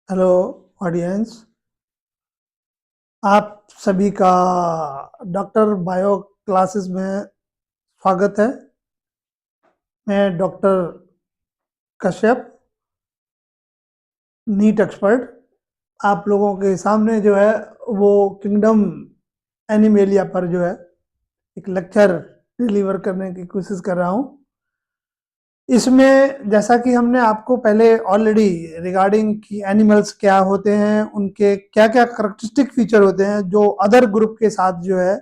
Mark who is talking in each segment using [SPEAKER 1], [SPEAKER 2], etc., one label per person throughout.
[SPEAKER 1] Hello audience, आप सभी का डॉक्टर बायो क्लासेस में स्वागत है। मैं डॉक्टर कश्यप, नीट एक्सपर्ट, आप लोगों के सामने जो है वो किंगडम एनिमेलिया पर जो है एक लेक्चर डिलीवर करने की कोशिश कर रहा हूँ। इसमें जैसा कि हमने आपको पहले ऑलरेडी रिगार्डिंग कि एनिमल्स क्या होते हैं, उनके क्या क्या करेक्टरिस्टिक फीचर होते हैं जो अदर ग्रुप के साथ जो है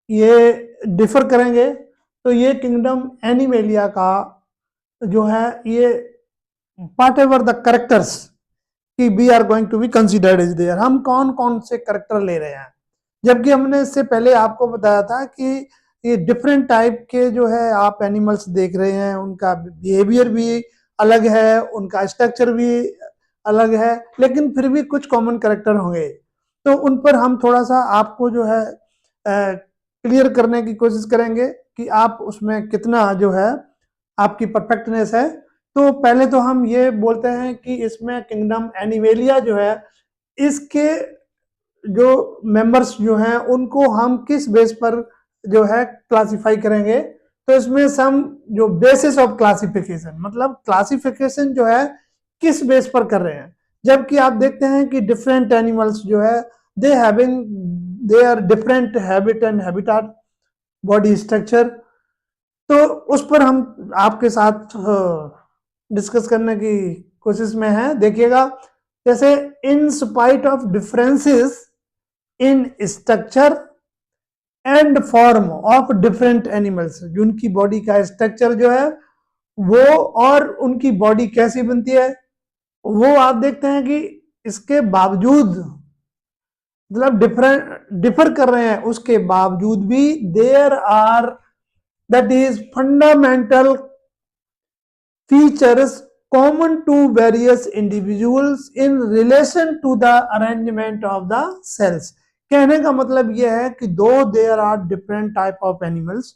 [SPEAKER 1] ये डिफर करेंगे, तो ये किंगडम एनिमेलिया का जो है ये पार्ट एवर द करेक्टर्स कि we are going to be considered is there, हम कौन कौन से करेक्टर ले रहे हैं। जबकि हमने इससे पहले आपको बताया था कि ये डिफरेंट टाइप के जो है आप एनिमल्स देख रहे हैं, उनका बिहेवियर भी अलग है, उनका स्ट्रक्चर भी अलग है, लेकिन फिर भी कुछ कॉमन करेक्टर होंगे। तो उन पर हम थोड़ा सा आपको जो है क्लियर करने की कोशिश करेंगे कि आप उसमें कितना जो है आपकी परफेक्टनेस है। तो पहले तो हम ये बोलते हैं कि इसमें किंगडम एनिमेलिया जो है, इसके जो मेंबर्स जो हैं उनको हम किस बेस पर जो है क्लासिफाई करेंगे। तो इसमें सम जो बेसिस ऑफ क्लासिफिकेशन, मतलब क्लासिफिकेशन जो है किस बेस पर कर रहे हैं। जबकि आप देखते हैं कि डिफरेंट एनिमल्स जो है they are different habit and habitat, body structure. तो उस पर हम आपके साथ डिस्कस करने की कोशिश में है। देखिएगा, जैसे in spite of differences in structure and form of different animals, उनकी बॉडी का स्ट्रक्चर जो है वो और उनकी बॉडी कैसी बनती है, वो आप देखते हैं कि इसके बावजूद, मतलब डिफर कर रहे हैं, उसके बावजूद भी there are, that is fundamental features common to various individuals in relation to the arrangement of the cells। कहने का मतलब यह है कि though there are different type of animals,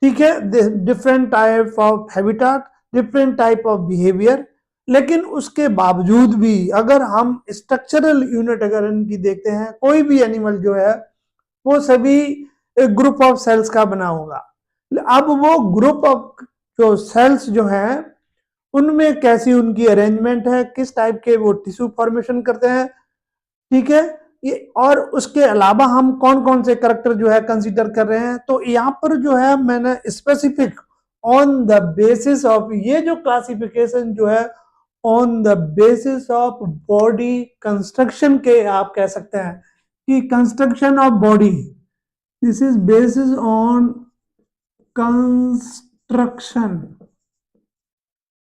[SPEAKER 1] ठीक है, different type of habitat, different type of behaviour, लेकिन उसके बावजूद भी अगर हम स्ट्रक्चरल यूनिट अगर इनकी देखते हैं, कोई भी एनिमल जो है वो सभी एक ग्रुप ऑफ सेल्स का बना होगा। अब वो ग्रुप ऑफ जो सेल्स जो हैं उनमें कैसी उनकी अरेंजमेंट है, किस टाइप के वो टिश्यू फॉर्मेशन करते हैं, ठीक है, ये और उसके अलावा हम कौन कौन से करेक्टर जो है कंसीडर कर रहे हैं। तो यहाँ पर जो है मैंने specific on the basis of ये जो क्लासिफिकेशन जो है on the basis of body construction के आप कह सकते हैं कि construction of body, this is basis on construction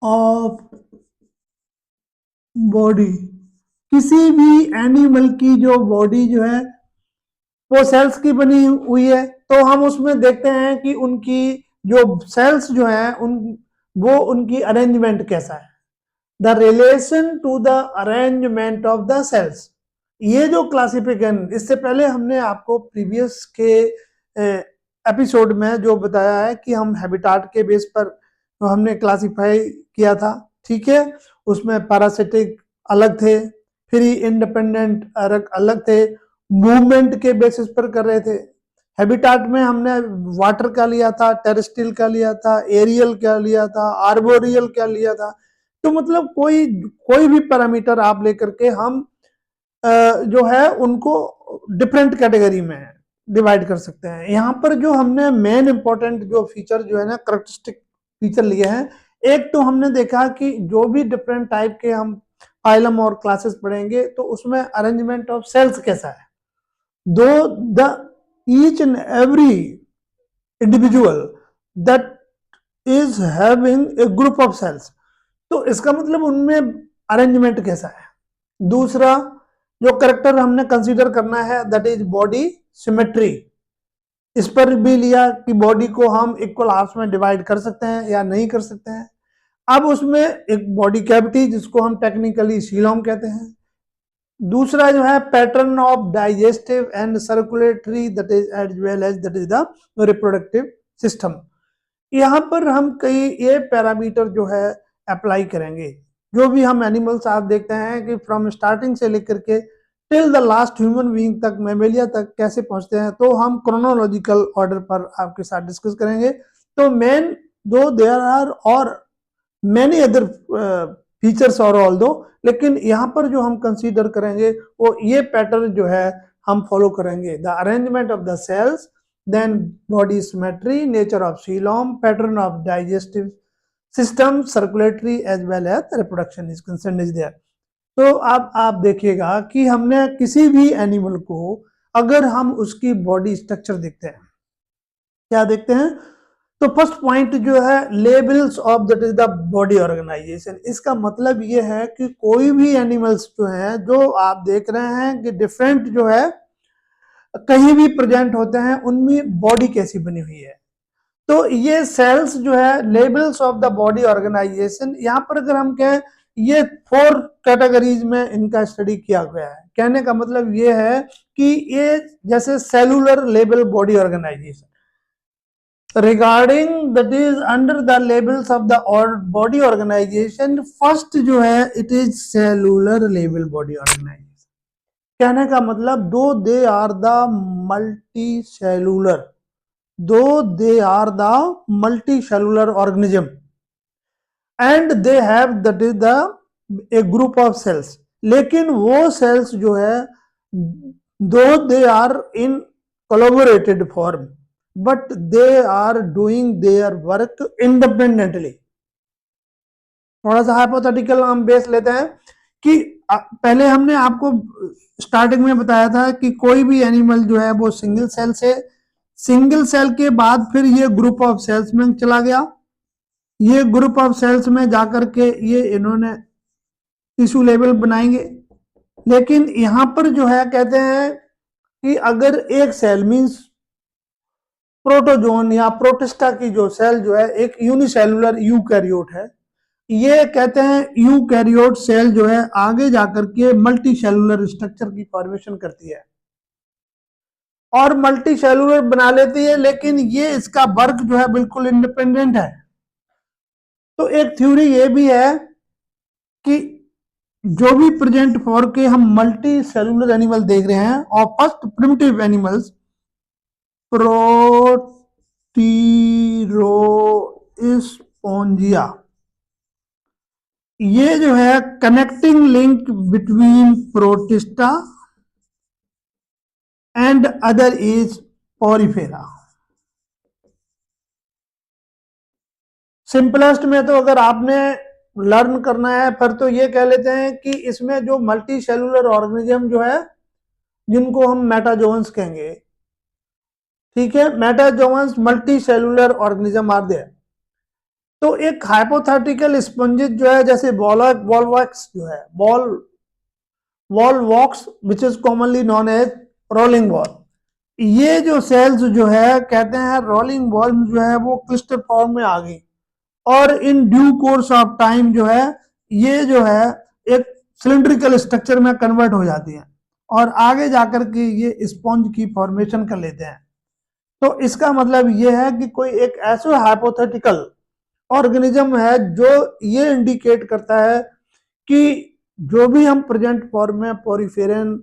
[SPEAKER 1] of body. किसी भी एनिमल की जो बॉडी जो है वो सेल्स की बनी हुई है, तो हम उसमें देखते हैं कि उनकी जो सेल्स जो है वो उनकी अरेंजमेंट कैसा है, the relation to the arrangement of the cells. ये जो क्लासिफिकेशन, इससे पहले हमने आपको प्रीवियस के एपिसोड में जो बताया है कि हम हैबिटाट के बेस पर तो हमने क्लासिफाई किया था, ठीक है, उसमें पैरासिटिक अलग थे, फ्री इंडिपेंडेंट अलग थे, मूवमेंट के बेसिस पर कर रहे थे। हैबिटाट में हमने वाटर का लिया था, टेरेस्ट्रियल का लिया था, एरियल का लिया था, आर्बोरियल का लिया था। तो मतलब कोई भी पैरामीटर आप लेकर के हम जो है उनको डिफरेंट कैटेगरी में डिवाइड कर सकते हैं। यहाँ पर जो हमने मेन इंपॉर्टेंट जो फीचर जो है ना करेक्टरिस्टिक फीचर लिए हैं, एक तो हमने देखा कि जो भी डिफरेंट टाइप के हम फाइलम और क्लासेस पढ़ेंगे तो उसमें अरेंजमेंट ऑफ सेल्स कैसा है, though the each and every individual that is having a group of cells, तो इसका मतलब उनमें अरेंजमेंट कैसा है। दूसरा जो करेक्टर हमने कंसीडर करना है दैट इज बॉडी सिमेट्री। इस पर भी लिया कि बॉडी को हम इक्वल हाफ्स में डिवाइड कर सकते हैं या नहीं कर सकते हैं। अब उसमें एक बॉडी कैविटी जिसको हम टेक्निकली सीलोम कहते हैं। दूसरा जो है pattern of digestive and circulatory that is as well as that is the reproductive system. यहाँ पर हम कई ये पैरामीटर जो है अप्लाई करेंगे। जो भी हम एनिमल्स आप देखते हैं कि फ्रॉम स्टार्टिंग से लेकर के till the last human being तक, मैमेलिया तक कैसे पहुंचते हैं, तो हम क्रोनोलॉजिकल ऑर्डर पर आपके साथ डिस्कस करेंगे। तो मेन दो देयर आर और मैनी अदर फीचर्स और ऑल दो, लेकिन यहाँ पर जो हम कंसीडर करेंगे वो ये पैटर्न जो है हम फॉलो करेंगे। The arrangement of the cells, then body symmetry, nature of coelom, pattern of digestive system, circulatory as well as reproduction is concern is there. तो आप देखिएगा कि हमने किसी भी एनिमल को अगर हम उसकी बॉडी स्ट्रक्चर देखते हैं, क्या देखते हैं, तो फर्स्ट पॉइंट जो है levels of that is the body organization. इसका मतलब ये है कि कोई भी एनिमल्स जो है, जो आप देख रहे हैं कि डिफरेंट जो है कहीं भी प्रेजेंट होते हैं, उनमें बॉडी कैसी बनी हुई है। तो ये सेल्स जो है levels of the body organization, यहाँ पर अगर हम कहें ये 4 कैटेगरीज में इनका स्टडी किया गया है। कहने का मतलब ये है कि ये जैसे सेलुलर लेबल body organization, regarding that is under the levels of the body organization, first जो है इट इज सेलुलर लेबल बॉडी ऑर्गेनाइजेशन। कहने का मतलब they are the multicellular, they are the multicellular organism and they have that is the a group of cells, लेकिन वो cells जो है they are in collaborated form but they are doing their work independently। थोड़ा सा hypothetical हम base लेते हैं कि पहले हमने आपको स्टार्टिंग में बताया था कि कोई भी एनिमल जो है वो सिंगल सेल से, सिंगल सेल के बाद फिर ये ग्रुप ऑफ सेल्स में चला गया, ये ग्रुप ऑफ सेल्स में जाकर के ये इन्होंने टिश्यू लेवल बनाएंगे। लेकिन यहां पर जो है कहते हैं कि अगर एक सेल मींस प्रोटोजोन या प्रोटिस्टा की जो सेल जो है एक यूनिसेलुलर यूकैरियोट है, ये कहते हैं यूकैरियोट सेल जो है आगे जाकर के मल्टी सेलुलर स्ट्रक्चर की फॉर्मेशन करती है और मल्टी सेलुलर बना लेती है, लेकिन ये इसका वर्क जो है बिल्कुल इंडिपेंडेंट है। तो एक थ्योरी ये भी है कि जो भी प्रेजेंट फॉर के हम मल्टी सेलुलर एनिमल देख रहे हैं, और फर्स्ट प्रिमिटिव एनिमल्स प्रोटीरोस्पोंजिया, ये जो है connecting link between protista and other is Porifera. Simplest में तो अगर आपने लर्न करना है फिर तो ये कह लेते हैं कि इसमें जो मल्टी सेलुलर ऑर्गेनिज्म जो है जिनको हम मेटाजोन्स कहेंगे, ठीक है, metazoans multicellular organism are there. तो एक हाइपोथेटिकल स्पंजिस जो है जैसे वॉलवॉक्स जो है Volvox which is commonly known as rolling ball, ये जो सेल्स जो है कहते हैं रोलिंग बॉल जो है वो क्लिस्टर फॉर्म में आ गई और in due course of time जो है ये जो है एक सिलिंड्रिकल स्ट्रक्चर में कन्वर्ट हो जाती है और आगे जाकर के ये स्पॉन्ज की फॉर्मेशन कर लेते हैं। तो इसका मतलब ये है कि कोई एक ऐसा हाइपोथेटिकल ऑर्गेनिज्म है जो ये इंडिकेट करता है कि जो भी हम प्रेजेंट फॉर्म में पोरिफेरन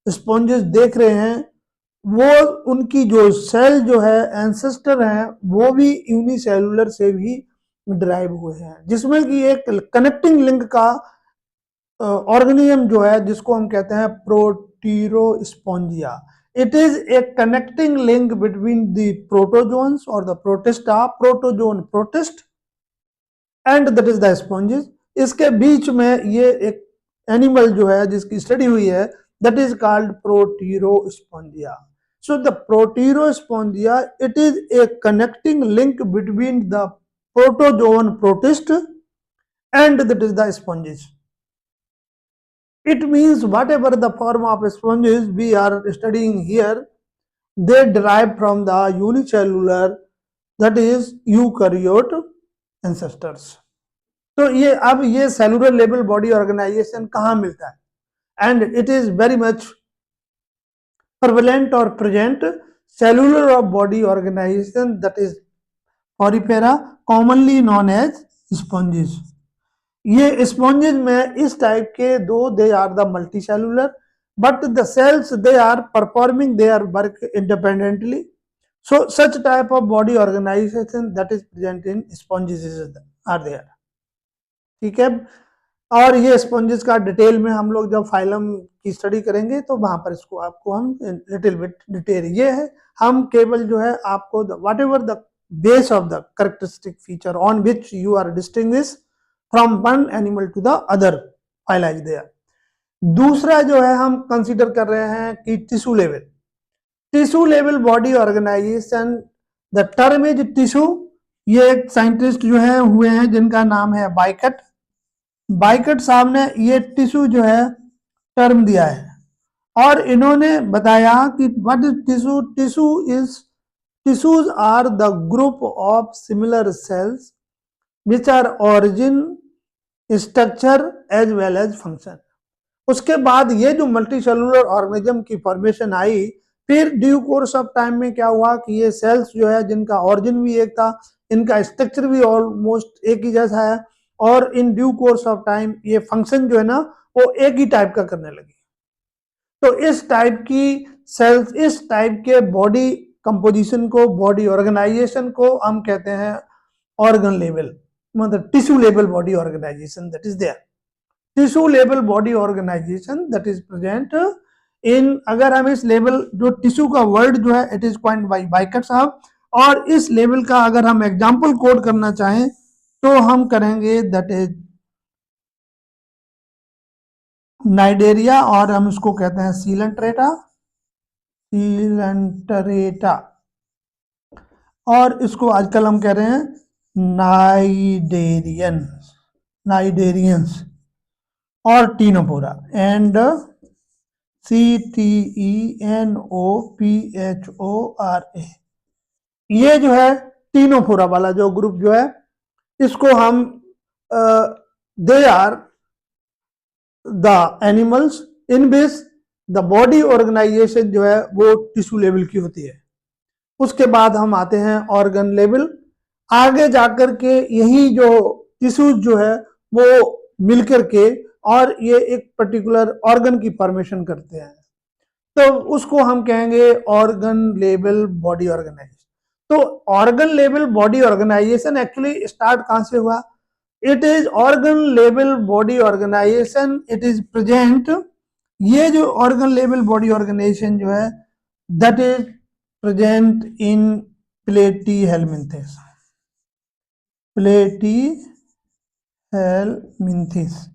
[SPEAKER 1] स्पॉन्जेस देख रहे हैं वो उनकी जो सेल जो है एंसेस्टर हैं वो भी यूनिसेलुलर से भी ड्राइव हुए हैं, जिसमें कि एक कनेक्टिंग लिंक का ऑर्गेनिज्म जो है जिसको हम कहते हैं Proterospongia. It is a connecting link between the protozoans और the protista, protozoan protist and that is the sponges. इसके बीच में ये एक एनिमल जो है जिसकी स्टडी हुई है that is called Proterospongea. So the Proterospongea, it is a connecting link between the protozoan protist and that is the sponges. It means whatever the form of sponges we are studying here, they derive from the unicellular that is eukaryote ancestors. तो ये अब ये cellular level body organisation कहाँ मिलता है? And it is very much prevalent or present cellular of body organization that is porifera, commonly known as sponges. ये sponges में इस टाइप के दो, they are the multicellular, but the cells they are performing their work independently. So such type of body organization that is present in sponges are there. ठीक है, और ये sponges का डिटेल में हम लोग जब फाइलम की स्टडी करेंगे तो वहां पर इसको आपको हम लिटिल बिट डिटेल, ये है हम केवल जो है आपको whatever the base of the characteristic feature on which you are distinguish from one animal to the other phyla there. दूसरा जो है हम कंसीडर कर रहे हैं कि tissue level, tissue level body organisation, the term is tissue. ये एक साइंटिस्ट जो है हुए हैं जिनका नाम है बाइकट, बाइकट साहब ने ये टिश्यू जो है टर्म दिया है, और इन्होंने बताया कि what is tissue, tissue is, tissues are the group of similar cells which are origin, structure as well as function. उसके बाद ये जो मल्टी सेलुलर ऑर्गेनिज्म की फॉर्मेशन आई, फिर ड्यू कोर्स ऑफ टाइम में क्या हुआ कि ये सेल्स जो है जिनका ऑरिजिन भी एक था, इनका स्ट्रक्चर भी ऑलमोस्ट एक ही जैसा है, और in due course of time ये फंक्शन जो है ना वो एक ही टाइप का करने लगी। तो इस टाइप की सेल्स, इस टाइप के बॉडी कंपोजिशन को, बॉडी ऑर्गेनाइजेशन को हम कहते हैं ऑर्गन लेवल, मतलब tissue level body organisation that is there. Tissue level body organisation that is present in, अगर हम इस लेवल जो टिश्यू का वर्ड जो है इट इज कॉइन्ड बाय बाइकट साहब, और इस लेवल का अगर हम एग्जांपल कोड करना चाहें तो हम करेंगे दैट इज नाइडेरिया, और हम इसको कहते हैं सीलेंट्रेटा, सीलेंट्रेटा, और इसको आजकल हम कह रहे हैं नाइडेरियन, नाइडेरियंस, और टीनोफोरा, एंड CTENOPHORA, ये जो है टीनोफोरा वाला जो ग्रुप जो है इसको हम they are the animals in which the body organisation जो है वो टिश्यू लेवल की होती है। उसके बाद हम आते हैं ऑर्गन लेवल, आगे जाकर के यही जो टिश्यूज जो है वो मिलकर के और ये एक पर्टिकुलर ऑर्गन की फॉर्मेशन करते हैं, तो उसको हम कहेंगे ऑर्गन लेवल बॉडी ऑर्गेनाइजेशन। तो organ level body organisation actually start कहां से हुआ? It is organ level body organisation, it is present, ये जो ऑर्गन लेवल बॉडी ऑर्गेनाइजेशन जो है that is present in Platyhelminthes, Platyhelminthes.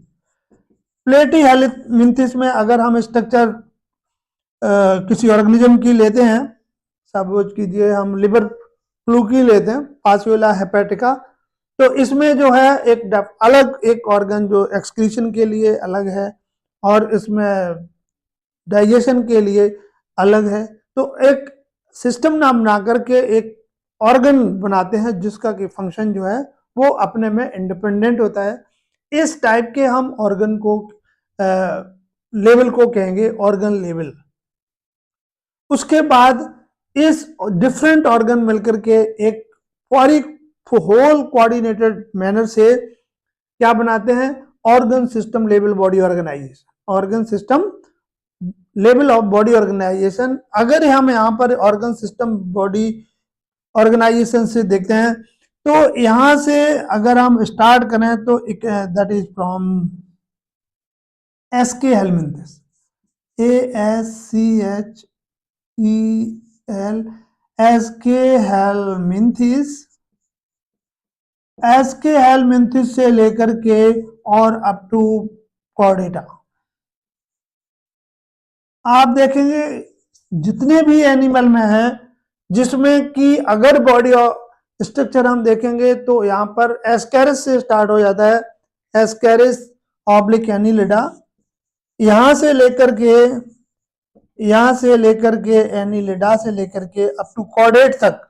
[SPEAKER 1] Platyhelminthes में अगर हम स्ट्रक्चर किसी ऑर्गेनिज्म की लेते हैं, सपोज कीजिए हम लिवर फ्लू की लेते हैं, पासुएला हेपेटिका, तो इसमें जो है एक अलग एक ऑर्गन जो एक्सक्रीशन के लिए अलग है और इसमें डाइजेशन के लिए अलग है, तो एक सिस्टम नाम बना करके एक ऑर्गन बनाते हैं जिसका कि फंक्शन जो है वो अपने में इंडिपेंडेंट होता है। इस टाइप के हम ऑर्गन को लेवल को कहेंगे ऑर्गन लेवल। उसके बाद इस डिफरेंट ऑर्गन मिलकर के एक पूरी होल कोऑर्डिनेटेड मैनर से क्या बनाते हैं? Organ system level body organisation, organ system level of body organisation. अगर हम यहाँ पर ऑर्गन सिस्टम बॉडी ऑर्गेनाइजेशन से देखते हैं तो यहां से अगर हम स्टार्ट करें तो that is from aschelminthes, ASCHEL, aschelminthes, aschelminthes से लेकर के और अप टू कॉर्डेटा। आप देखेंगे जितने भी एनिमल में है जिसमें कि अगर बॉडी स्ट्रक्चर हम देखेंगे तो यहाँ पर एस्केरिस से स्टार्ट हो जाता है, एस्केरिस ऑब्लिक एनिलिडा, यहां से लेकर के एनिलिडा से लेकर के अप टू कॉर्डेट तक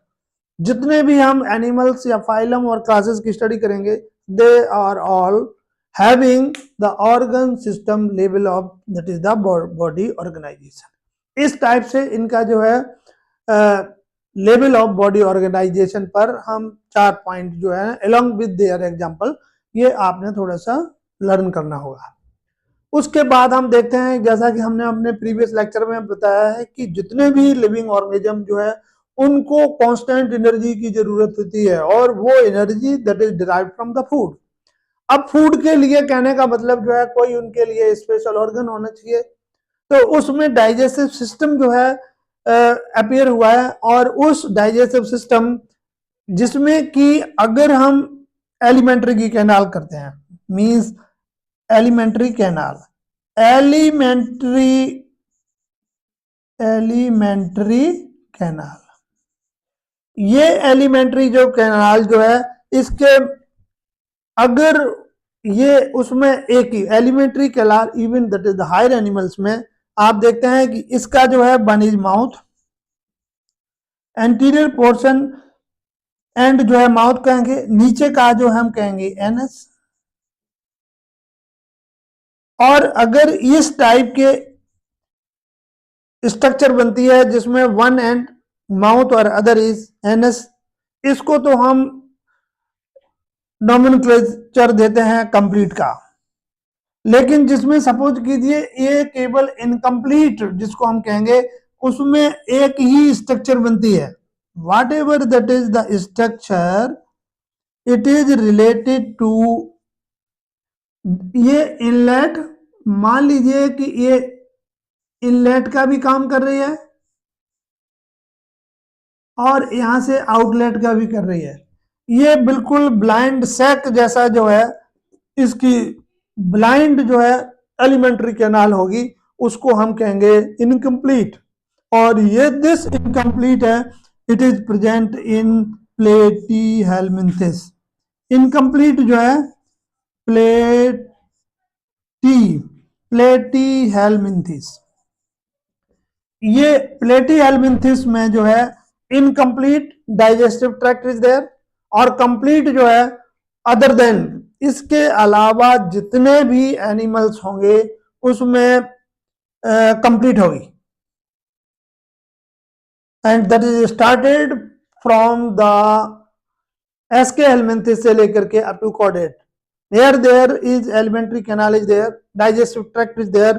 [SPEAKER 1] जितने भी हम एनिमल्स या फाइलम और क्लासेस की स्टडी करेंगे they are all having the organ system level of that is the body organisation. इस टाइप से इनका जो है लेवल ऑफ बॉडी ऑर्गेनाइजेशन पर हम 4 पॉइंट जो है अलोंग विद देयर एग्जांपल ये आपने थोड़ा सा लर्न करना होगा। उसके बाद हम देखते हैं, जैसा कि हमने अपने प्रीवियस लेक्चर में बताया है कि जितने भी लिविंग ऑर्गेनिज्म जो है उनको कांस्टेंट एनर्जी की जरूरत होती है, और वो energy that is derived from the food. अब फूड के लिए कहने का मतलब जो है कोई उनके लिए स्पेशल ऑर्गन होना चाहिए, तो उसमें डाइजेस्टिव सिस्टम जो है अपीयर हुआ है, और उस डाइजेस्टिव सिस्टम जिसमें कि अगर हम एलिमेंट्री की कैनाल करते हैं, means alimentary canal, alimentary canal, ये एलिमेंट्री जो कैनाल जो है इसके अगर ये उसमें एक ही alimentary canal, even that is the higher animals में आप देखते हैं कि इसका जो है one is mouth, anterior portion and जो है माउथ कहेंगे, नीचे का जो हम कहेंगे एनस। और अगर इस टाइप के स्ट्रक्चर बनती है जिसमें वन एंड माउथ और अदर इज एनस, इसको तो हम नॉमेनक्लेचर देते हैं कंप्लीट का। लेकिन जिसमें सपोज कीजिए ये केवल इनकम्प्लीट जिसको हम कहेंगे, उसमें एक ही स्ट्रक्चर बनती है, whatever that is the structure, it is related to ये इनलेट। मान लीजिए कि ये इनलेट का भी काम कर रही है और यहां से आउटलेट का भी कर रही है। ये बिल्कुल ब्लाइंड सैक जैसा जो है इसकी ब्लाइंड जो है एलिमेंट्री कैनाल होगी, उसको हम कहेंगे इनकम्प्लीट। और ये दिस इनकम्प्लीट है, it is present in platyhelminthes. Incomplete जो है प्लेटीहेल्मिन्थिस, ये प्लेटीहेल्मिन्थिस में जो है incomplete digestive tract is there, और कंप्लीट जो है अदर देन, इसके अलावा जितने भी एनिमल्स होंगे उसमें कंप्लीट होगी। And that is started from the aschelminthes से लेकर के up to chordate, where there is alimentary canal is there, digestive tract is there.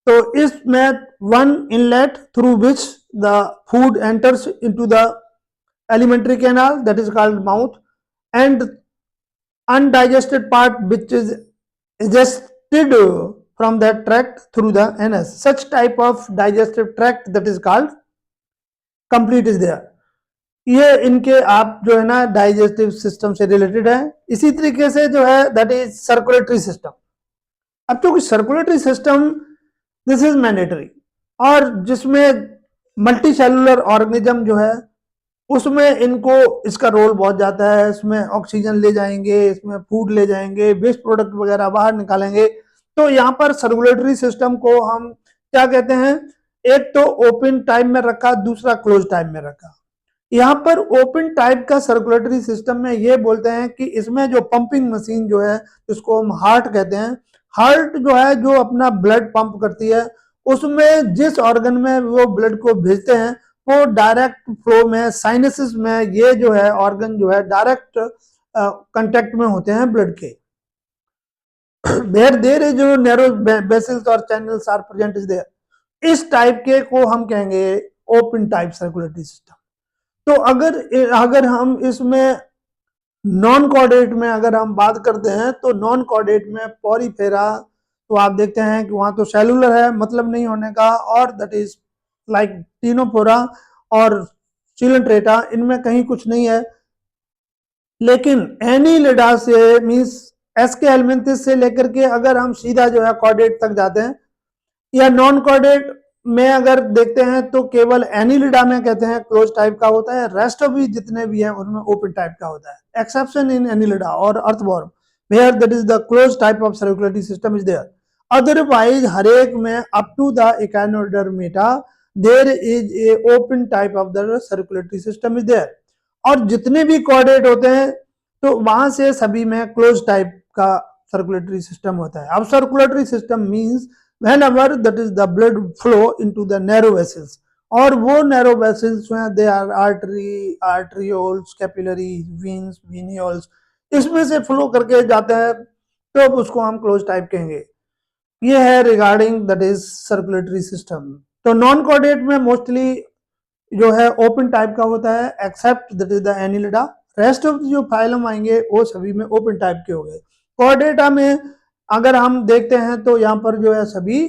[SPEAKER 1] तो इसमें one inlet through which the food enters into the alimentary canal, that is called mouth, and undigested part which is digested from that tract through the anus. Such type of digestive tract that is called complete is there. ये इनके आप जो है ना digestive system से related है। इसी तरीके से जो है दैट इज सर्कुलेटरी सिस्टम। अब तो circulatory system this is mandatory, और जिसमें मल्टी सेलुलर ऑर्गेनिज्म जो है उसमें इनको इसका रोल बहुत जाता है। इसमें ऑक्सीजन ले जाएंगे, इसमें फूड ले जाएंगे, वेस्ट प्रोडक्ट वगैरह बाहर निकालेंगे। तो यहाँ पर सर्कुलेटरी सिस्टम को हम क्या कहते हैं, एक तो ओपन टाइप में रखा, दूसरा क्लोज टाइप में रखा। यहाँ पर ओपन टाइप का सर्कुलेटरी सिस्टम में ये बोलते हैं कि इसमें जो पंपिंग मशीन जो है जिसको हम हार्ट कहते हैं, हार्ट जो है जो अपना ब्लड पंप करती है, उसमें जिस ऑर्गन में वो ब्लड को भेजते हैं वो डायरेक्ट फ्लो में साइनसिस में ये जो है ऑर्गन जो है डायरेक्ट कांटेक्ट में होते हैं ब्लड के। देयर इज जो नैरो वेसल्स और channels are present is there. इस टाइप के को हम कहेंगे ओपन टाइप सर्कुलेटरी सिस्टम। तो अगर हम इसमें नॉन कॉर्डेट में अगर हम बात करते हैं, तो नॉन कॉर्डेट में पॉरीफेरा, तो आप देखते हैं कि वहां तो सेलुलर है, मतलब नहीं होने का, और दैट इज लाइक टीनोफोरा और सिलेंट्रेटा, इनमें कहीं कुछ नहीं है। लेकिन एनीलिडा से मींस एस्के हेल्मिन्थिस से लेकर के अगर हम सीधा जो है कॉर्डेट तक जाते हैं, या नॉन कॉर्डेट में अगर देखते हैं तो केवल एनीलिडा में कहते हैं क्लोज टाइप का होता है, रेस्ट ऑफ भी जितने भी हैं उनमें ओपन टाइप का होता है, एक्सेप्शन इन एनीलिडा और earthworm where that is the close type of circulatory system is there. Otherwise हर एक में up to the echinodermata there is a open type of the circulatory system is there. और जितने भी chordate होते हैं तो वहां से सभी में क्लोज टाइप का सर्कुलेटरी सिस्टम होता है। अब circulatory system means whenever that is the blood flow into the narrow vessels, और वो narrow vessels में they are artery, arterioles, capillaries, veins, venules, इसमें से फ्लो करके जाता है तो उसको हम क्लोज टाइप कहेंगे। ये है regarding that is circulatory system. तो नॉन कॉर्डेट में मोस्टली जो है ओपन टाइप का होता है, except that is the Annelida. Rest of जो फाइलम आएंगे वो सभी में ओपन टाइप के हो गए। कॉर्डेटा में अगर हम देखते हैं तो यहाँ पर जो है सभी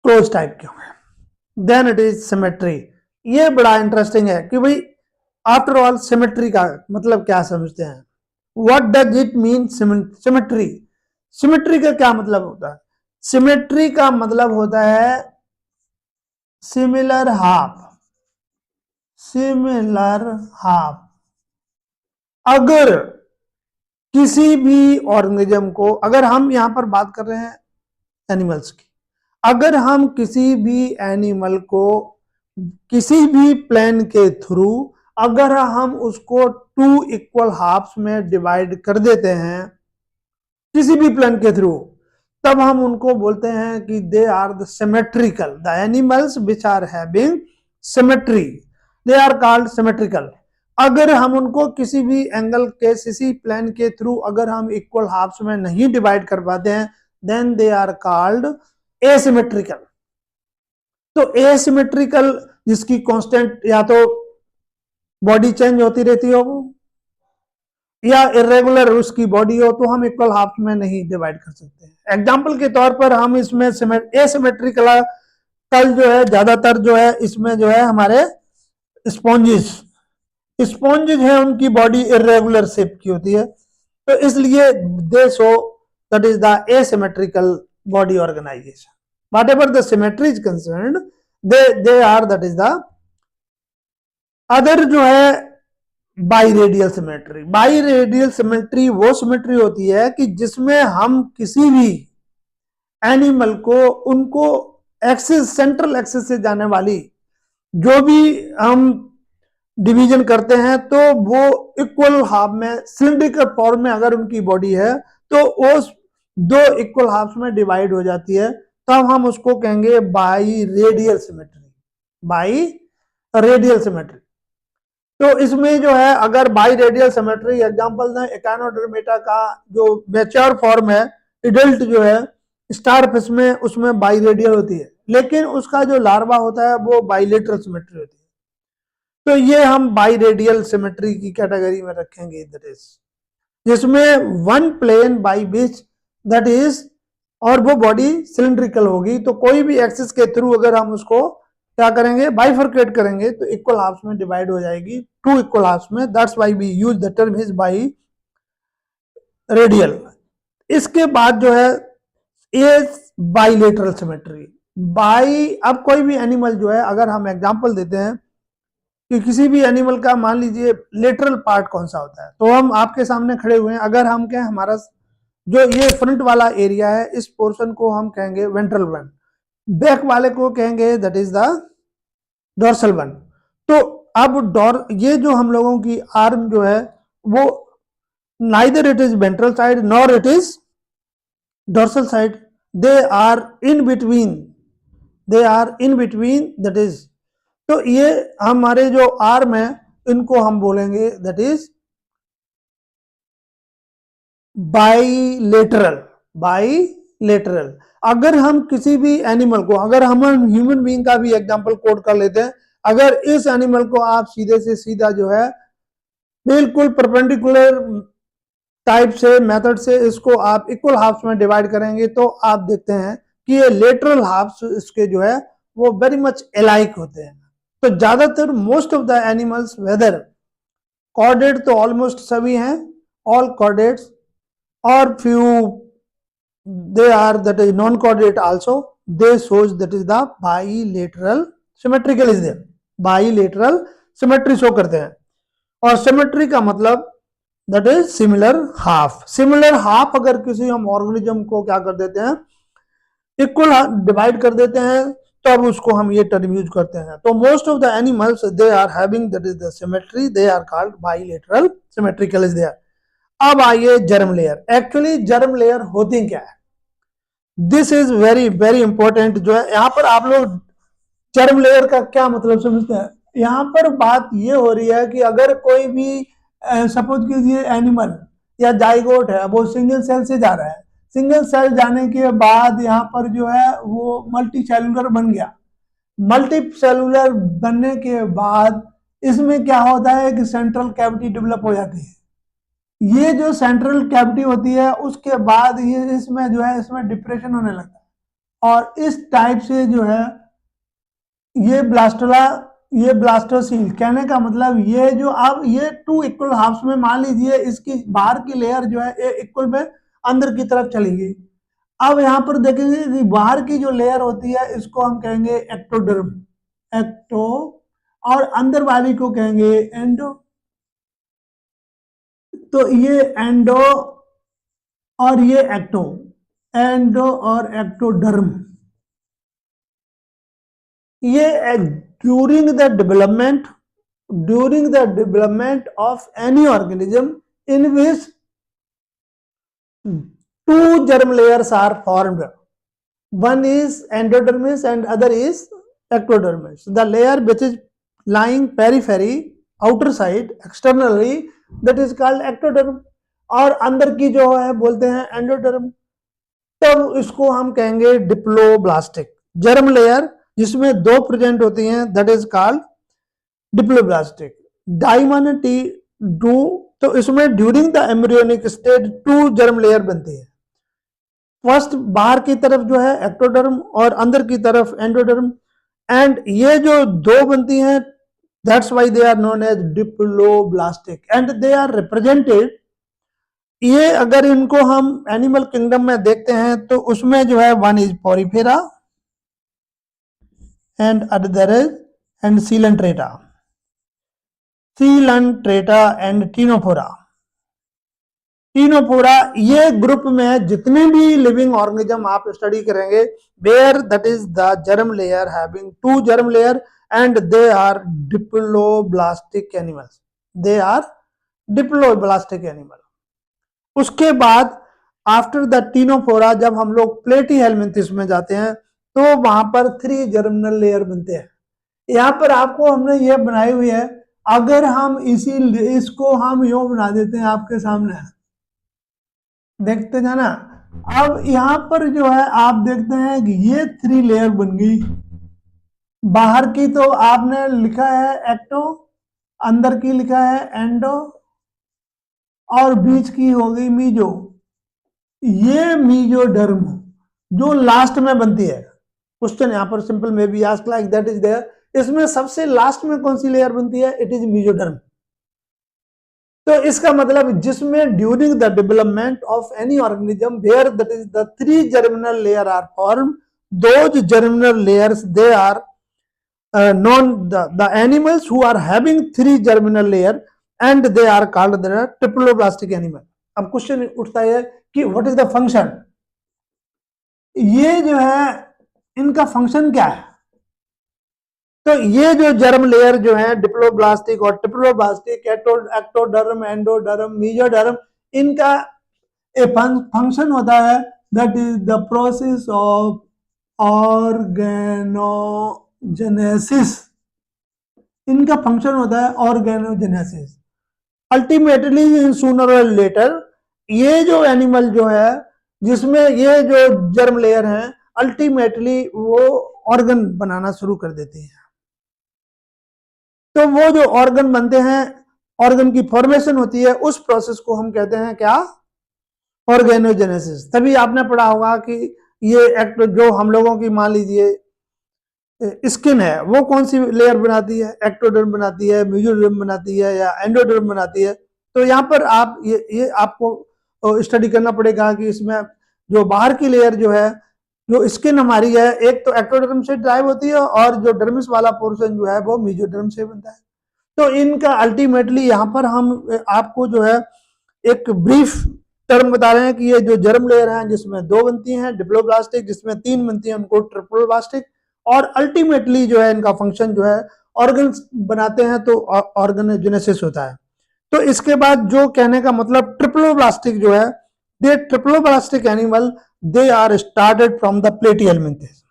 [SPEAKER 1] क्लोज टाइप के होंगे। Then it is symmetry. ये बड़ा इंटरेस्टिंग है कि भाई आफ्टर ऑल सिमेट्री का मतलब क्या समझते हैं, what does it mean symmetry. Symmetry का क्या मतलब होता है? सिमेट्री का मतलब होता है सिमिलर हाफ। Similar half. अगर किसी भी ऑर्गेनिज्म को, अगर हम यहां पर बात कर रहे हैं एनिमल्स की, अगर हम किसी भी एनिमल को किसी भी प्लेन के थ्रू अगर हम उसको 2 इक्वल हाफ्स में डिवाइड कर देते हैं किसी भी प्लेन के थ्रू, तब हम उनको बोलते हैं कि they are the symmetrical. The animals which are having symmetry they are called symmetrical. अगर हम उनको किसी भी एंगल के किसी प्लेन के थ्रू अगर हम इक्वल हाफ्स में नहीं डिवाइड कर पाते हैं then they are called asymmetrical. तो एसिमेट्रिकल जिसकी कांस्टेंट या तो बॉडी चेंज होती रहती हो या इरेगुलर उसकी बॉडी हो तो हम इक्वल हाफ में नहीं डिवाइड कर सकते हैं। एग्जांपल के तौर पर हम इसमें एसिमेट्रिकल कल जो है ज्यादातर जो है इसमें जो है हमारे स्पॉन्जेस स्पॉन्जेस है उनकी बॉडी इरेगुलर शेप की होती है, तो इसलिए they show that is the asymmetrical body organisation. Whatever the symmetry is concerned they are that is the other जो है biradial symmetry. Biradial symmetry वो सिमेट्री होती है कि जिसमें हम किसी भी एनिमल को उनको एक्सिस सेंट्रल एक्सिस से जाने वाली जो भी हम डिवीजन करते हैं तो वो इक्वल हाफ में सिलिंड्रिकल फॉर्म में अगर उनकी बॉडी है तो वो 2 इक्वल हाफ में डिवाइड हो जाती है, तब हम उसको कहेंगे by radial symmetry. Biradial symmetry. तो इसमें जो है अगर बाई रेडियल सिमेट्री एग्जांपल दें इकानोडर्मेटा का जो मैच्योर फॉर्म है एडल्ट जो है स्टार फिश में उसमें बाई रेडियल होती है, लेकिन उसका जो लार्वा होता है वो बाइलेटरल सिमेट्री होती है। तो ये हम बाई रेडियल सिमेट्री की कैटेगरी में रखेंगे दैट इज जिसमें वन प्लेन बाई बीच दैट इज और वो बॉडी सिलिंड्रिकल होगी, तो कोई भी एक्सिस के थ्रू अगर हम उसको क्या करेंगे बाइफरकेट करेंगे तो इक्वल हाफ्स में डिवाइड हो जाएगी 2 इक्वल हाफ्स में। That's why we use the term is biradial. इसके बाद जो है इज बाइलेटरल सिमेट्री। बाई अब कोई भी एनिमल जो है अगर हम एग्जांपल देते हैं कि किसी भी एनिमल का मान लीजिए लेटरल पार्ट कौन सा होता है, तो हम आपके सामने खड़े हुए हैं, अगर हम कहें हमारा जो ये फ्रंट वाला एरिया है इस पोर्शन को हम कहेंगे वेंट्रल वन, बैक वाले को कहेंगे that is the dorsal one. तो अब ये जो हम लोगों की आर्म जो है वो neither it is ventral side nor it is dorsal side, they are in between that is. तो ये हमारे जो आर्म है इनको हम बोलेंगे दैट इज बाइलेटरल। अगर हम किसी भी एनिमल को अगर हम ह्यूमन बीइंग का भी एग्जांपल कोट कर लेते हैं, अगर इस एनिमल को आप सीधे से सीधा जो है बिल्कुल परपेंडिकुलर टाइप से मेथड से इसको आप इक्वल हाफ्स में डिवाइड करेंगे तो आप देखते हैं कि ये लेटरल हाफ्स इसके जो है वो वेरी मच एलाइक होते हैं। तो ज्यादातर most of the animals whether chordate तो ऑलमोस्ट सभी हैं ऑल कॉर्डेट्स और few they are that is non-coordinate also they shows that is the bilateral symmetrical is there, bilateral symmetry show करते हैं। और symmetry का मतलब that is similar half अगर किसी हम ऑर्गेनिज्म को क्या कर देते हैं इक्वल डिवाइड कर देते हैं तो अब उसको हम ये टर्म यूज करते हैं। तो most of the animals they are having that is the symmetry they are called bilateral symmetrical is there. अब आइए germ layer. Actually germ layer होती क्या है, this is very very important जो है यहाँ पर आप लोग जर्म लेयर का क्या मतलब समझते हैं। यहाँ पर बात ये हो रही है कि अगर कोई भी सपोज कीजिए एनिमल या जाइगोट है वो सिंगल सेल से जा रहा है, सिंगल सेल जाने के बाद यहाँ पर जो है वो मल्टी सेलुलर बन गया। मल्टी सेलुलर बनने के बाद इसमें क्या होता है कि सेंट्रल कैविटी डेवलप हो जाती है। ये जो सेंट्रल कैविटी होती है उसके बाद ये इसमें जो है इसमें डिप्रेशन होने लगता है, और इस टाइप से जो है ये ब्लास्टोला, ये ब्लास्टोसील, कहने का मतलब ये जो अब ये टू इक्वल हाफ्स में मान लीजिए इसकी बाहर की लेयर जो है इक्वल में अंदर की तरफ चली गई। अब यहाँ पर देखेंगे कि बाहर की जो लेयर होती है इसको हम कहेंगे एक्टोडर्म, एक्टो, और अंदर वाली को कहेंगे एंडो। तो ये एंडो और ये एक्टो, एंडो और एक्टोडर्म, ये during the development of any organism in which two germ layers are formed. One is endodermis and other is ectodermis. The layer which is lying periphery, outer side, externally, that is called ectoderm, और अंदर की जो है बोलते हैं endoderm. तब इसको हम कहेंगे डिप्लोब्लास्टिक। जर्म लेयर जिसमें दो प्रेजेंट होती हैं दैट इज कॉल्ड डिप्लोब्लास्टिक। डायमंड टी डू, तो इसमें during the embryonic stage two germ layer बनती है। फर्स्ट बाहर की तरफ जो है एक्टोडर्म और अंदर की तरफ एंडोडर्म, एंड ये जो दो बनती हैं that's why they are known as diploblastic and they are represented. ये अगर इनको हम एनिमल किंगडम में देखते हैं तो उसमें जो है one is Porifera and other is and Coelenterata, Coelenterata and Ctenophora. Ctenophora ये ग्रुप में जितने भी लिविंग ऑर्गेनिज्म आप स्टडी करेंगे where that is the germ layer having two germ layer and they are diploblastic animals, they are diploblastic animal. उसके बाद after the Ctenophora जब हम लोग प्लेटी हेलमिंथिस में जाते हैं तो वहां पर 3 जर्मिनल लेयर बनते हैं। यहाँ पर आपको हमने ये बनाई हुई है, अगर हम इसको हम यूं बना देते हैं आपके सामने, देखते जाना। अब यहाँ पर जो है आप देखते हैं कि ये 3 लेयर बन गई। बाहर की तो आपने लिखा है एक्टो, अंदर की लिखा है एंडो, और बीच की हो गई मीजो। ये मीजोडर्म जो लास्ट में बनती है। क्वेश्चन यहाँ पर सिंपल में be asked like that is there, इसमें सबसे लास्ट में कौन सी लेयर बनती है? It is mesoderm. तो इसका मतलब जिसमें during the development of any organism where that is the 3 germinal layer are form, those germinal layers they are known the animals who are having 3 germinal layer and they are called the triploblastic animal। अब question उठता है कि what is the function, ये जो है इनका function क्या है? तो ये जो जर्म लेयर जो है डिप्लोब्लास्टिक और ट्रिप्लोब्लास्टिक, एक्टोडर्म, एंडोडर्म, मीजोडर्म, इनका फंक्शन होता है that is the process of organogenesis. इनका फंक्शन होता है ऑर्गेनोजेनेसिस। अल्टीमेटली सूनर और लेटर ये जो एनिमल जो है जिसमें ये जो जर्म लेयर है अल्टीमेटली वो ऑर्गन बनाना शुरू कर देते हैं। तो वो जो ऑर्गन बनते हैं, ऑर्गन की फॉर्मेशन होती है, उस प्रोसेस को हम कहते हैं क्या? ऑर्गेनोजेनेसिस। तभी आपने पढ़ा होगा कि ये एक्ट जो हम लोगों की मान लीजिए स्किन है वो कौन सी लेयर बनाती है? एक्टोडर्म बनाती है, मेसोडर्म बनाती है या एंडोडर्म बनाती है। तो यहाँ पर आप ये आपको स्टडी करना पड़ेगा कि इसमें जो बाहर की लेयर जो है, जो स्किन हमारी है, एक तो एक्टोडर्म से ड्राइव होती है और जो डर्मिस वाला पोर्शन जो है वो मेसोडर्म से बनता है। तो इनका अल्टीमेटली यहाँ पर हम आपको जो है एक ब्रीफ टर्म बता रहे हैं कि ये जो जर्म लेयर है जिसमें 2 बनती हैं डिप्लोब्लास्टिक, जिसमें 3 बनती हैं उनको ट्रिप्लोब्लास्टिक, और अल्टीमेटली जो है इनका फंक्शन जो है ऑर्गन बनाते हैं तो ऑर्गेनोजेनेसिस होता है। तो इसके बाद जो कहने का मतलब ट्रिप्लोब्लास्टिक जो है, they triploblastic animal they are started from the platyhelminthes.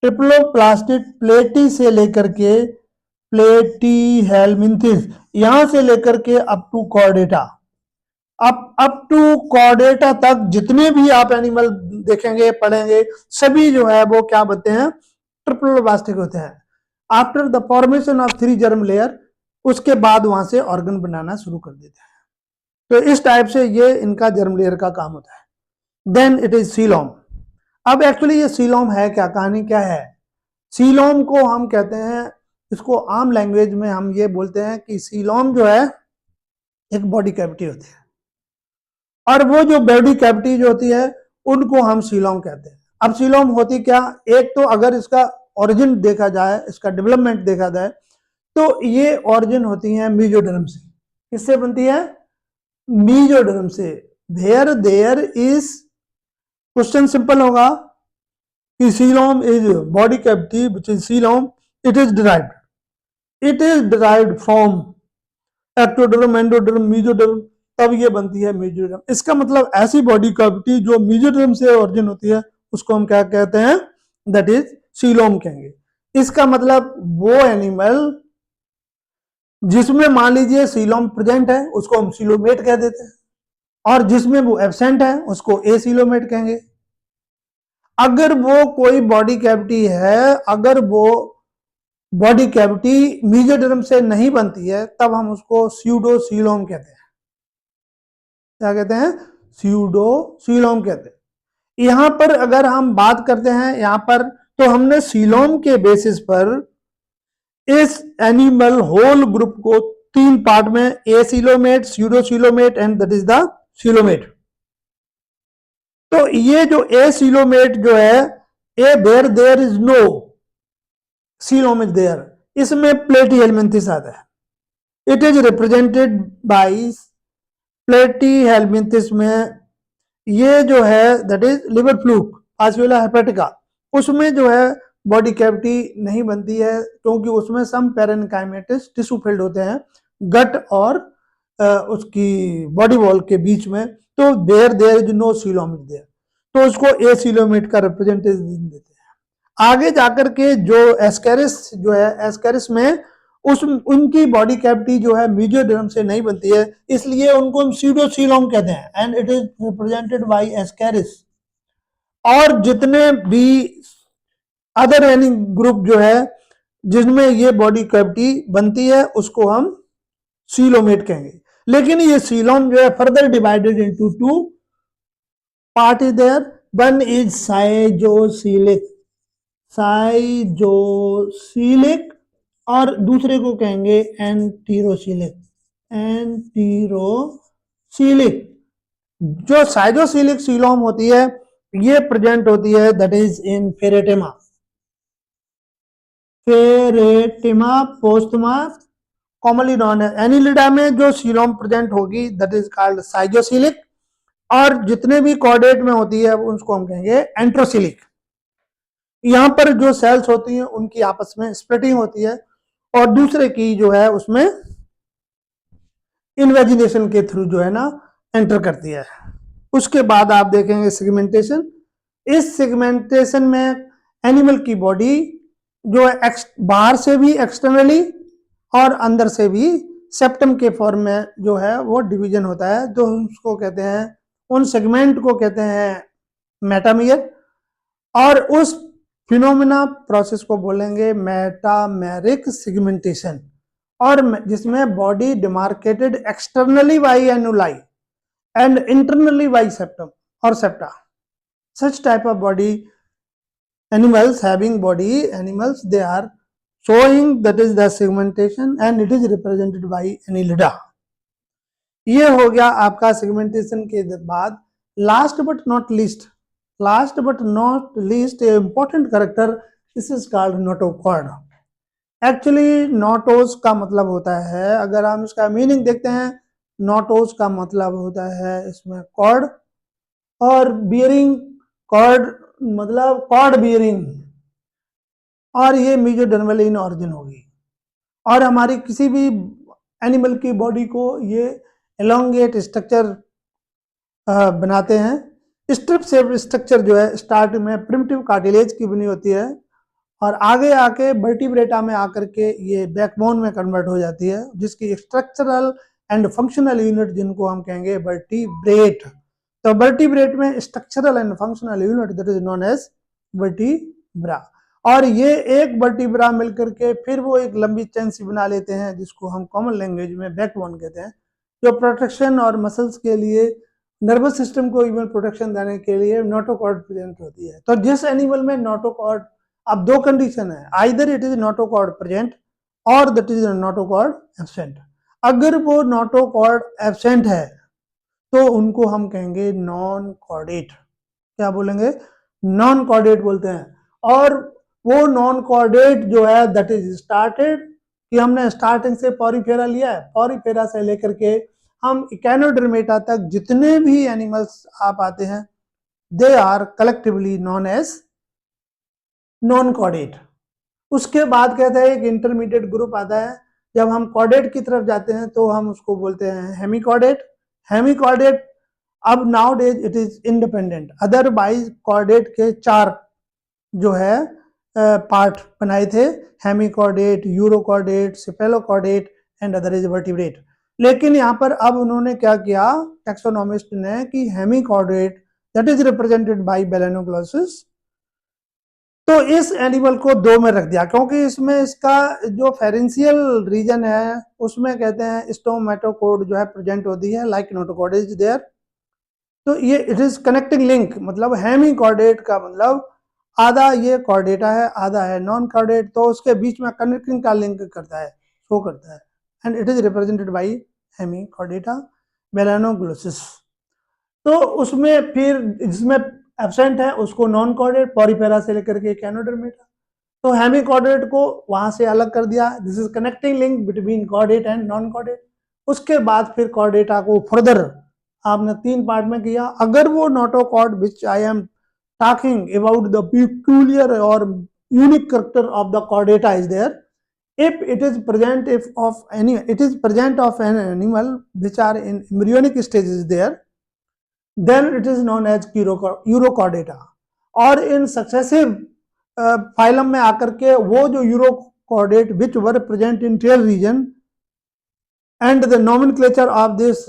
[SPEAKER 1] Triploblastic platy से लेकर के प्लेटी हेलमिंथिस, यहां से लेकर के up to Chordata, up to Chordata तक जितने भी आप एनिमल देखेंगे पढ़ेंगे सभी जो है वो क्या बनते हैं, ट्रिप्लोब्लास्टिक होते हैं। After the formation of 3 germ layer, उसके बाद वहां से ऑर्गन बनाना शुरू कर देते हैं। तो इस टाइप से ये इनका जर्म लेयर का काम होता है। Then it is coelom. अब एक्चुअली ये सीलोम है क्या, कहानी क्या है? सीलोम को हम कहते हैं, इसको आम लैंग्वेज में हम ये बोलते हैं कि सीलोम जो है एक बॉडी कैविटी होती है, और वो जो बॉडी कैविटी जो होती है उनको हम सीलोम कहते हैं। अब सीलोम होती क्या, एक तो अगर इसका ओरिजिन देखा जाए, इसका डेवलपमेंट देखा जाए, तो ये ओरिजिन होती है मीजोडर्म से। किससे बनती है? मीजोडर्म से। देयर इज, क्वेश्चन सिंपल होगा कि coelom is body cavity which is coelom, it is derived from ectoderm, endoderm, mesoderm, तब ये बनती है मीजोडर्म। इसका मतलब ऐसी बॉडी कैविटी जो मीजोडर्म से ओरिजिन होती है उसको हम क्या कहते हैं, दैट इज सीलोम कहेंगे। इसका मतलब वो एनिमल जिसमें मान लीजिए सीलोम प्रेजेंट है उसको हम सीलोमेट कह देते हैं, और जिसमें वो एब्सेंट है उसको एसीलोमेट कहेंगे। अगर वो कोई बॉडी कैविटी है, अगर वो बॉडी कैविटी मीजोडर्म से नहीं बनती है, तब हम उसको स्यूडोसीलोम कहते हैं। क्या कहते हैं? स्यूडोसीलोम कहते हैं। यहां पर अगर हम बात करते हैं यहां पर, तो हमने सीलोम के बेसिस पर इस एनिमल होल ग्रुप को 3 पार्ट में, acoelomate, pseudocoelomate and that is the coelomate. तो ये जो एसीलोमेट जो है, a there is no coelom is there, इसमें प्लेटी हेलमिंथिस आता है। It is represented by platyhelminthes में ये जो है that is liver fluke, Fasciola hepatica, उसमें जो है बॉडी कैविटी नहीं बनती है, क्योंकि उसमें सम पेरेन्काइमेटिस टिश्यू फिल्ड होते हैं गट और उसकी बॉडी वॉल के बीच में। तो there is no coelom is there, तो उसको एसीलोमेट का रिप्रेजेंटेशन देते हैं। आगे जाकर के जो एस्केरिस जो है, एस्केरिस में उस उनकी बॉडी कैविटी जो है मीजोडर्म से नहीं बनती है, इसलिए उनको हम स्यूडोसीलोम कहते हैं, and it is represented bye Ascaris. और जितने भी अदर एनी ग्रुप जो है जिनमें ये बॉडी कैविटी बनती है उसको हम सीलोमेट कहेंगे। लेकिन ये सीलोम जो है further divided into 2 part is there, one is schizocoelic, schizocoelic, और दूसरे को कहेंगे एंटीरोसीलिक, एंटीरोसीलिक। जो साइजोसीलिक सीलोम होती है ये प्रेजेंट होती है that is in Pheretima, Pheretima पोस्टमा, कॉमनली नॉन है। एनिलिडा में जो सीलोम प्रेजेंट होगी दैट इज कॉल्ड साइजोसीलिक, और जितने भी कॉर्डेट में होती है उसको हम कहेंगे एंट्रोसिलिक। यहां पर जो सेल्स होती हैं उनकी आपस में स्प्लिटिंग होती है, और दूसरे की जो है उसमें इन्वेजिनेशन के थ्रू जो है ना एंटर करती है। उसके बाद आप देखेंगे सेगमेंटेशन। इस सेगमेंटेशन में एनिमल की बॉडी जो है बाहर से भी एक्सटर्नली और अंदर से भी सेप्टम के फॉर्म में जो है वो डिवीजन होता है, जो उसको कहते हैं, उन सेगमेंट को कहते हैं मेटामियर, और उस फिनोमेना प्रोसेस को बोलेंगे मेटामेरिक सेगमेंटेशन, और जिसमें body demarcated externally by annuli and internally by septum और septa. Such type of body animals having body animals, they are showing that is the segmentation and it is represented by annelida। ये हो गया आपका segmentation के बाद। Last but not least, last but not least a important character, this is called notochord. Actually notos का मतलब होता है, अगर हम इसका मीनिंग देखते हैं, नोटोस का मतलब होता है इसमें कॉर्ड, और बियरिंग, कॉर्ड मतलब कॉर्ड बियरिंग, और ये मीजोडर्मल इन ऑरिजिन होगी। और हमारी किसी भी एनिमल की बॉडी को ये एलोंगेट स्ट्रक्चर बनाते हैं। स्ट्रिप शेप स्ट्रक्चर जो है स्टार्ट में प्रिमिटिव कार्टिलेज की बनी होती है, और आगे आके वर्टिब्रेटा में आकर के ये बैकबोन में कन्वर्ट हो जाती है, जिसकी स्ट्रक्चरल एंड फंक्शनल यूनिट जिनको हम कहेंगे वर्टिब्रेट। तो वर्टिब्रेट में structural and functional unit that is known as vertebra. और ये एक वर्टिब्रा मिलकर के फिर वो एक लंबी चेन सी बना लेते हैं जिसको हम कॉमन लैंग्वेज में बैकबोन कहते हैं, जो प्रोटेक्शन और मसल्स के लिए, नर्वस सिस्टम को इवन प्रोटेक्शन देने के लिए नोटोकॉर्ड प्रेजेंट होती है। तो जिस एनिमल में नोटोकॉर्ड, अब दो कंडीशन है, either it is notochord present और दैट इज नोटोकॉर्ड एब्सेंट। अगर वो नोटोकॉर्ड एब्सेंट है तो उनको हम कहेंगे नॉन कॉर्डेट। क्या बोलेंगे? नॉन कॉर्डेट बोलते हैं। और वो नॉन कॉर्डेट जो है दैट इज स्टार्टेड, कि हमने स्टार्टिंग से पॉरीफेरा लिया है, पॉरीफेरा से लेकर के हम इकेनोडर्मेटा तक जितने भी एनिमल्स आप आते हैं they are collectively known as non chordate. उसके बाद कहते हैं एक इंटरमीडिएट ग्रुप आता है, जब हम कॉर्डेट की तरफ जाते हैं तो हम उसको बोलते हैं हेमिकॉर्डेट। हेमिकॉर्डेट अब nowadays it is independent, otherwise chordate के 4 जो है पार्ट बनाए थे, hemichordate, urochordate, cephalochordate and other is vertebrate. लेकिन यहाँ पर अब उन्होंने क्या किया टैक्सोनॉमिस्ट ने, कि hemichordate that is represented bye बेलेनोग्लोसिस, तो इस एनिमल को 2 में रख दिया, क्योंकि इसमें इसका जो फेरेंशियल रीजन है उसमें कहते हैं स्टोमेटोकोड जो है प्रेजेंट होती है, लाइक नोटोकॉर्ड इज देयर। तो ये इट इज कनेक्टिंग लिंक, मतलब हेमिकॉर्डेट का मतलब आधा ये कॉर्डेटा है, आधा है नॉन कॉर्डेट, तो उसके बीच में कनेक्टिंग का लिंक करता है, शो करता है, and it is represented by hemichordata balanoglossus. तो उसमें फिर जिसमें एब्सेंट है उसको नॉन कॉर्डेट, पॉरीफेरा से लेकर के इकेनोडर्मेटा। तो हेमिकॉर्डेट को वहां से अलग कर दिया, this is connecting link between chordate and non chordate. उसके बाद फिर कॉर्डेटा को फर्दर आपने 3 पार्ट में किया। अगर वो notochord which I am talking about the peculiar or unique character of the chordata is there, if it is present of an animal which are in embryonic stages there, then it is known as urochordata. और in successive phylum में आकर के वो जो urochordate which were present in tail region and the nomenclature of this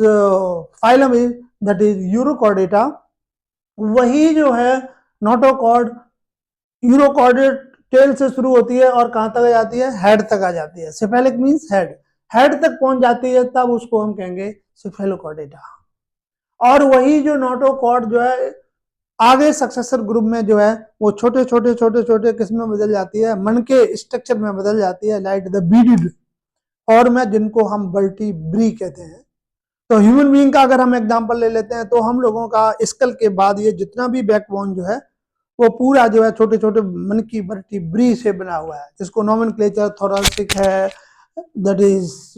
[SPEAKER 1] phylum is that is urochordata, वही जो है notochord urochordate tell से शुरू होती है और कहां तक जाती है? हेड तक आ जाती है। सेफेलिक मींस हेड, हेड तक पहुंच जाती है तब उसको हम कहेंगे सेफेलोकॉर्डेटा। और वही जो नोटोकॉर्ड जो है आगे सक्सेसर ग्रुप में जो है वो छोटे छोटे छोटे छोटे किस्म में बदल जाती है, मन के स्ट्रक्चर में बदल जाती है, लाइक द बीडिड और में, जिनको हम वर्टिब्री कहते हैं। तो ह्यूमन बीइंग का अगर हम एग्जांपल ले लेते हैं तो हम लोगों का स्कल के बाद ये जितना भी बैकबोन जो है वो पूरा जो है छोटे छोटे मन की वर्टिब्री से बना हुआ है, जिसको नोमेनक्लेचर थोरेसिक है, दैट इज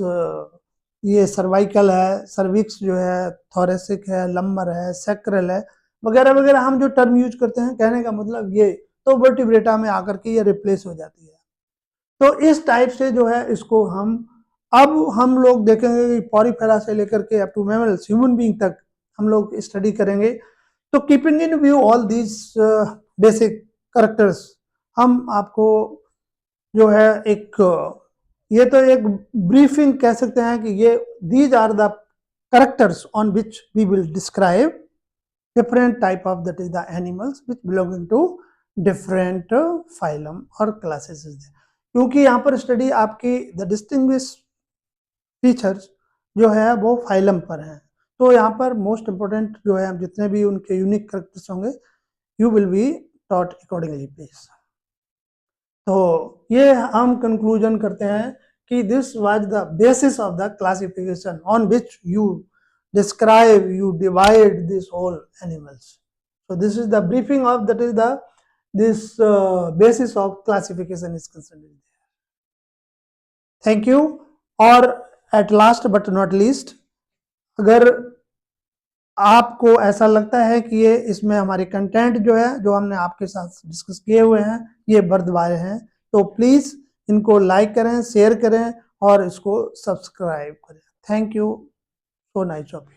[SPEAKER 1] ये सर्वाइकल है, सर्विक्स जो है, थोरेसिक है, लंबर है, सैक्रल है, वगैरह वगैरह हम जो टर्म यूज करते हैं, कहने का मतलब ये, तो वर्टिब्रेटा में आकर के ये रिप्लेस हो जाती है। तो इस टाइप से जो है इसको हम लोग देखेंगे कि पॉरीफेरा से लेकर के up to mammals, human being तक हम लोग स्टडी करेंगे। तो keeping in view all these basic characters, हम आपको जो है ये तो एक ब्रीफिंग कह सकते हैं कि ये these are the characters on which we will describe different type of that is the animals which belonging to different phylum or classes is there। क्योंकि यहाँ पर स्टडी आपकी the distinguished features जो है वो फाइलम पर है, तो यहाँ पर मोस्ट इंपोर्टेंट जो है जितने भी उनके यूनिक कैरेक्टर्स होंगे you will be taught accordingly please. तो ये हम कंक्लूजन करते हैं कि this was the basis of the classification on which you describe, you divide this whole animals. So this is the briefing of that is the this basis of classification is concerned. Thank you। और at last but not least, अगर आपको ऐसा लगता है कि ये इसमें हमारे कंटेंट जो है जो हमने आपके साथ डिस्कस किए हुए हैं ये वर्थवाइल हैं, तो प्लीज इनको लाइक करें, शेयर करें और इसको सब्सक्राइब करें। Thank you, so nice of you।